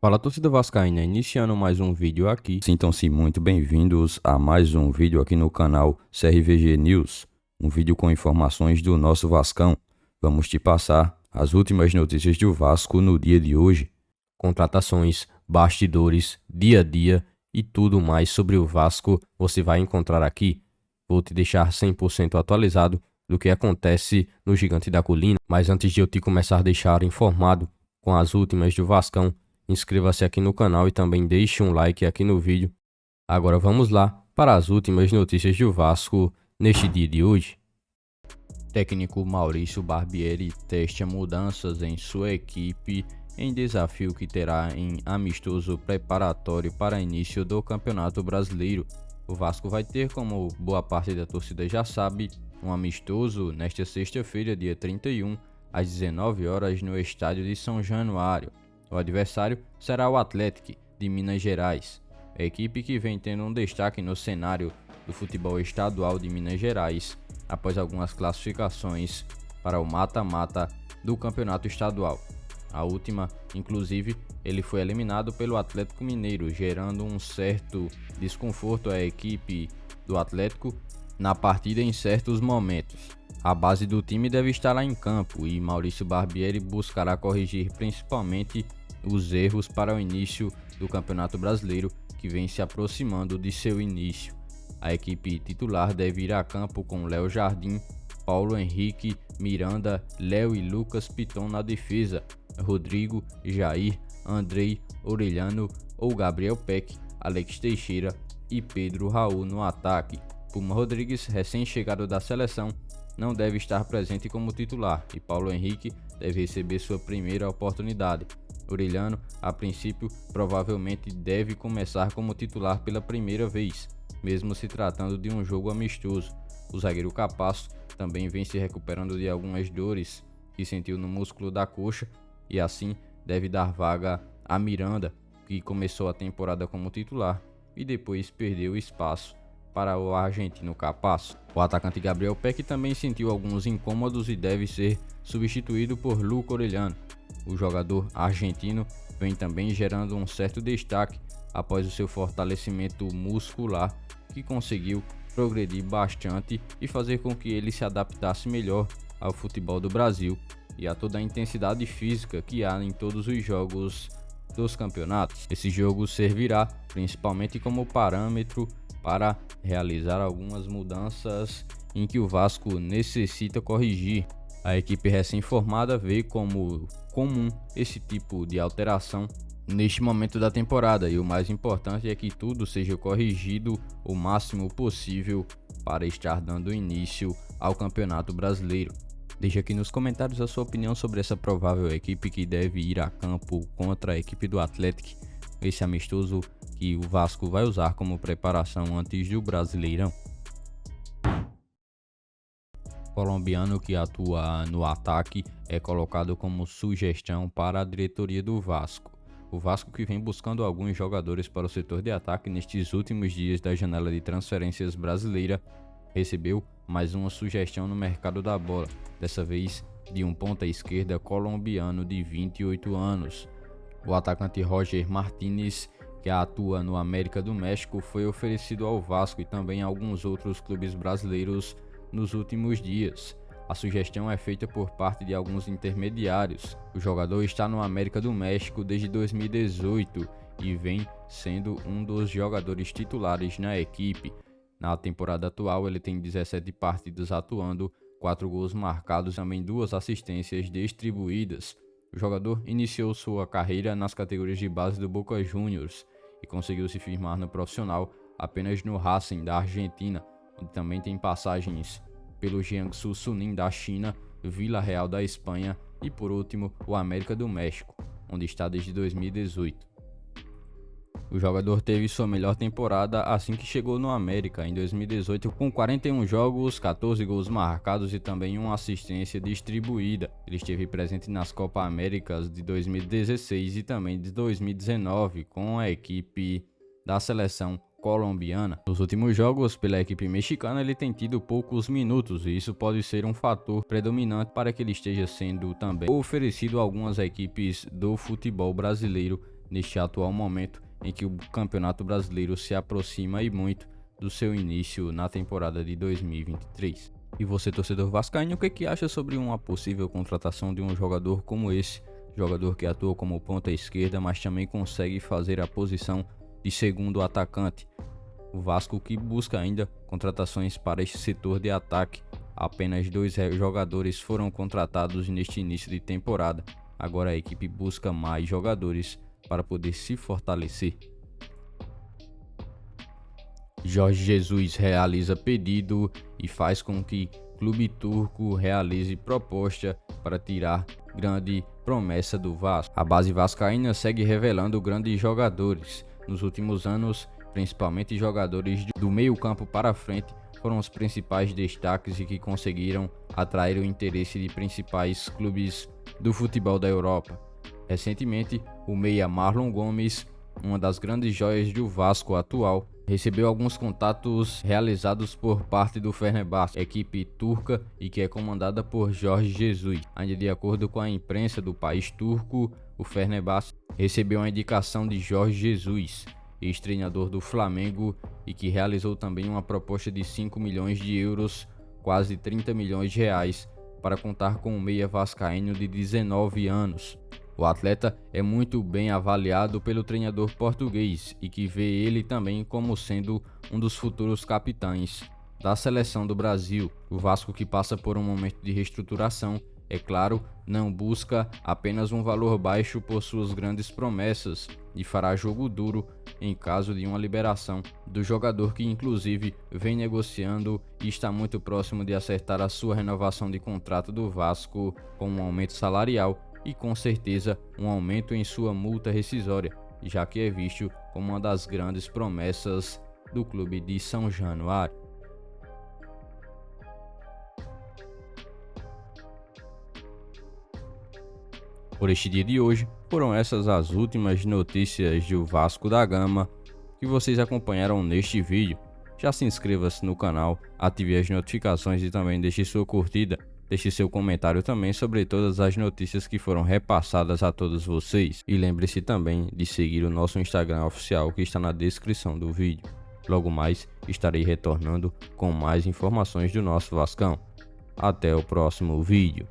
Fala, torcida vascaína, iniciando mais um vídeo aqui. Sintam-se muito bem-vindos a mais um vídeo aqui no canal CRVG News, um vídeo com informações do nosso Vascão. Vamos te passar as últimas notícias do Vasco no dia de hoje. Contratações, bastidores, dia a dia e tudo mais sobre o Vasco você vai encontrar aqui. Vou te deixar 100% atualizado do que acontece no Gigante da Colina, mas antes de eu te começar a deixar informado com as últimas do Vascão, inscreva-se aqui no canal e também deixe um like aqui no vídeo. Agora vamos lá para as últimas notícias do Vasco neste dia de hoje. Técnico Maurício Barbieri testa mudanças em sua equipe em desafio que terá em amistoso preparatório para início do Campeonato Brasileiro. O Vasco vai ter, como boa parte da torcida já sabe, um amistoso nesta sexta-feira, dia 31, às 19 horas no estádio de São Januário. O adversário será o Atlético de Minas Gerais, a equipe que vem tendo um destaque no cenário do futebol estadual de Minas Gerais após algumas classificações para o mata-mata do campeonato estadual. A última, inclusive, ele foi eliminado pelo Atlético Mineiro, gerando um certo desconforto à equipe do Atlético na partida em certos momentos. A base do time deve estar lá em campo e Maurício Barbieri buscará corrigir principalmente os erros para o início do Campeonato Brasileiro, que vem se aproximando de seu início. A equipe titular deve ir a campo com Léo Jardim, Paulo Henrique, Miranda, Léo e Lucas Piton na defesa, Rodrigo, Jair, Andrei, Orelhano ou Gabriel Peck, Alex Teixeira e Pedro Raul no ataque. Puma Rodrigues, recém-chegado da seleção, não deve estar presente como titular e Paulo Henrique deve receber sua primeira oportunidade. Orelhano, a princípio, provavelmente deve começar como titular pela primeira vez, mesmo se tratando de um jogo amistoso. O zagueiro Capasso também vem se recuperando de algumas dores que sentiu no músculo da coxa e assim deve dar vaga a Miranda, que começou a temporada como titular e depois perdeu espaço para o argentino Capasso. O atacante Gabriel Peck também sentiu alguns incômodos e deve ser substituído por Luca Orelhano. O jogador argentino vem também gerando um certo destaque após o seu fortalecimento muscular, que conseguiu progredir bastante e fazer com que ele se adaptasse melhor ao futebol do Brasil e a toda a intensidade física que há em todos os jogos dos campeonatos. Esse jogo servirá principalmente como parâmetro para realizar algumas mudanças em que o Vasco necessita corrigir. A equipe recém-formada vê como comum esse tipo de alteração neste momento da temporada e o mais importante é que tudo seja corrigido o máximo possível para estar dando início ao Campeonato Brasileiro. Deixe aqui nos comentários a sua opinião sobre essa provável equipe que deve ir a campo contra a equipe do Atlético, esse amistoso que o Vasco vai usar como preparação antes do Brasileirão. O colombiano que atua no ataque é colocado como sugestão para a diretoria do Vasco. O Vasco, que vem buscando alguns jogadores para o setor de ataque nestes últimos dias da janela de transferências brasileira, recebeu mais uma sugestão no mercado da bola, dessa vez de um ponta esquerda colombiano de 28 anos. O atacante Roger Martínez, que atua no América do México, foi oferecido ao Vasco e também a alguns outros clubes brasileiros nos últimos dias. A sugestão é feita por parte de alguns intermediários. O jogador está no América do México desde 2018 e vem sendo um dos jogadores titulares na equipe. Na temporada atual ele tem 17 partidas atuando, 4 gols marcados e também 2 assistências distribuídas. O jogador iniciou sua carreira nas categorias de base do Boca Juniors e conseguiu se firmar no profissional apenas no Racing da Argentina, onde também tem passagens pelo Jiangsu Suning da China, Vila Real da Espanha e por último o América do México, onde está desde 2018. O jogador teve sua melhor temporada assim que chegou no América em 2018 com 41 jogos, 14 gols marcados e também uma assistência distribuída. Ele esteve presente nas Copa Américas de 2016 e também de 2019 com a equipe da seleção colombiana. Nos últimos jogos pela equipe mexicana ele tem tido poucos minutos e isso pode ser um fator predominante para que ele esteja sendo também oferecido a algumas equipes do futebol brasileiro neste atual momento em que o Campeonato Brasileiro se aproxima e muito do seu início na temporada de 2023. E você, torcedor vascaíno, o que acha sobre uma possível contratação de um jogador como esse? Jogador que atua como ponta esquerda, mas também consegue fazer a posição de segundo atacante. O Vasco que busca ainda contratações para este setor de ataque. Apenas 2 jogadores foram contratados neste início de temporada. Agora a equipe busca mais jogadores para poder se fortalecer. Jorge Jesus realiza pedido e faz com que clube turco realize proposta para tirar grande promessa do Vasco. A base vascaína segue revelando grandes jogadores. Nos últimos anos, principalmente jogadores do meio campo para frente, foram os principais destaques e que conseguiram atrair o interesse de principais clubes do futebol da Europa. Recentemente, o meia Marlon Gomes, uma das grandes joias do Vasco atual, recebeu alguns contatos realizados por parte do Fenerbahçe, equipe turca e que é comandada por Jorge Jesus. Ainda de acordo com a imprensa do país turco, o Fenerbahçe recebeu uma indicação de Jorge Jesus, ex-treinador do Flamengo, e que realizou também uma proposta de 5 milhões de euros, quase 30 milhões de reais, para contar com o meia vascaíno de 19 anos. O atleta é muito bem avaliado pelo treinador português e que vê ele também como sendo um dos futuros capitães da seleção do Brasil. O Vasco, que passa por um momento de reestruturação, é claro, não busca apenas um valor baixo por suas grandes promessas e fará jogo duro em caso de uma liberação do jogador, que inclusive vem negociando e está muito próximo de acertar a sua renovação de contrato do Vasco com um aumento salarial e com certeza um aumento em sua multa rescisória, já que é visto como uma das grandes promessas do clube de São Januário. Por este dia de hoje, foram essas as últimas notícias do Vasco da Gama que vocês acompanharam neste vídeo. Já se inscreva-se no canal, ative as notificações e também deixe sua curtida. Deixe seu comentário também sobre todas as notícias que foram repassadas a todos vocês. E lembre-se também de seguir o nosso Instagram oficial, que está na descrição do vídeo. Logo mais estarei retornando com mais informações do nosso Vascão. Até o próximo vídeo.